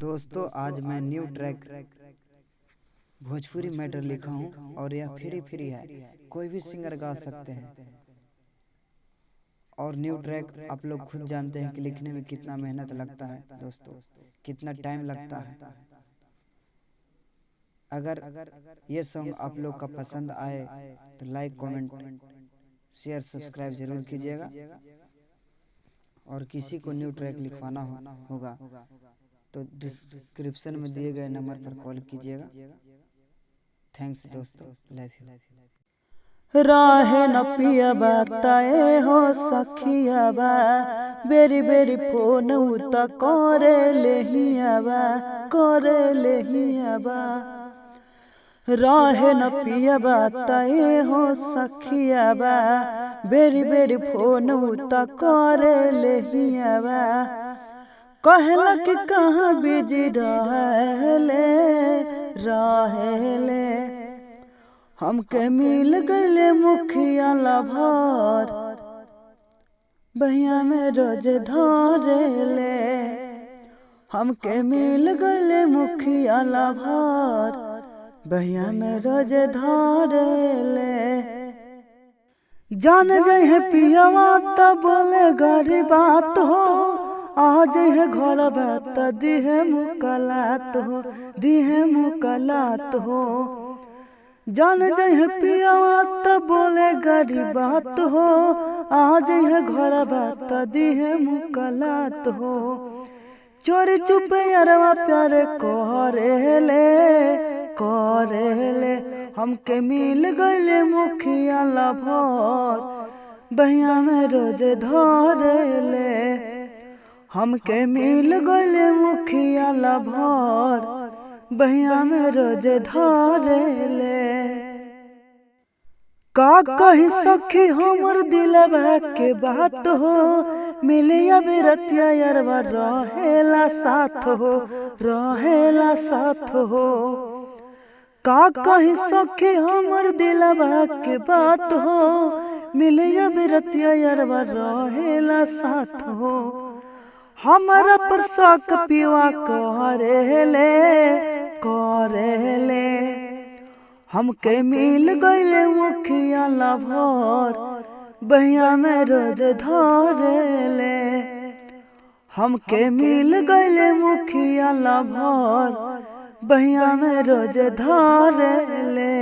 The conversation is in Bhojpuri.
दोस्तों आज मैं न्यू ट्रैक भोजपुरी मैटर लिखा हूँ और यह फ्री है, कोई भी सिंगर गा सकते हैं। और न्यू ट्रैक आप लोग खुद जानते हैं कि लिखने में कितना मेहनत लगता है दोस्तों, कितना टाइम लगता है। अगर ये सॉन्ग आप लोग का पसंद आए तो लाइक कमेंट शेयर सब्सक्राइब जरूर कीजिएगा। और किसी को न्यू ट्रैक लिखवाना होगा तो डिस्क्रिप्शन में दिए गए नंबर पर कॉल कीजिएगा। थैंक्स दोस्तों, लव यू। राह न पियबा तय हो सखियाबा बेरी बेरी फोन उत करे लेहियाबा राह न पियबा तय हो सखियाबा बेरी बेरी फोन उत करे लेहियाबा कहला कि कहाँ बिजी रहेले हमके मिल गए मुखिया लभर बहिया में रोज धरेले। हमके मिल गए मुखिया लभर बहिया में रोज धरेले। जान जाए है पियावा त बोले गरी बात हो, आज है घर बात दिहे मुकलात हो जान जाए पियावा त बोले गरी बात हो, आज है घर बात दिहे मुकलात हो। चोरी चुपे अरवा प्यारे करेले हमके मिल गए मुखिया लभर बहिया में रोज धरेले। हमके मिल गए मुखिया लभर बहिया में रोज धरेले। का कही सखी हमर दिलवा के बात हो, मिले बेरतिया यारवा रहेला साथ हो। का कही सखी हमर दिलवा के बात हो, मिले बेरतिया यारवा रहेला साथ हो। हमारा पर शक पिवा करेले हमके मिल गए मुखिया लभर बहिया में रोज धरेले। हमके मिल गए मुखिया लभर बहिया में रोज धरेले।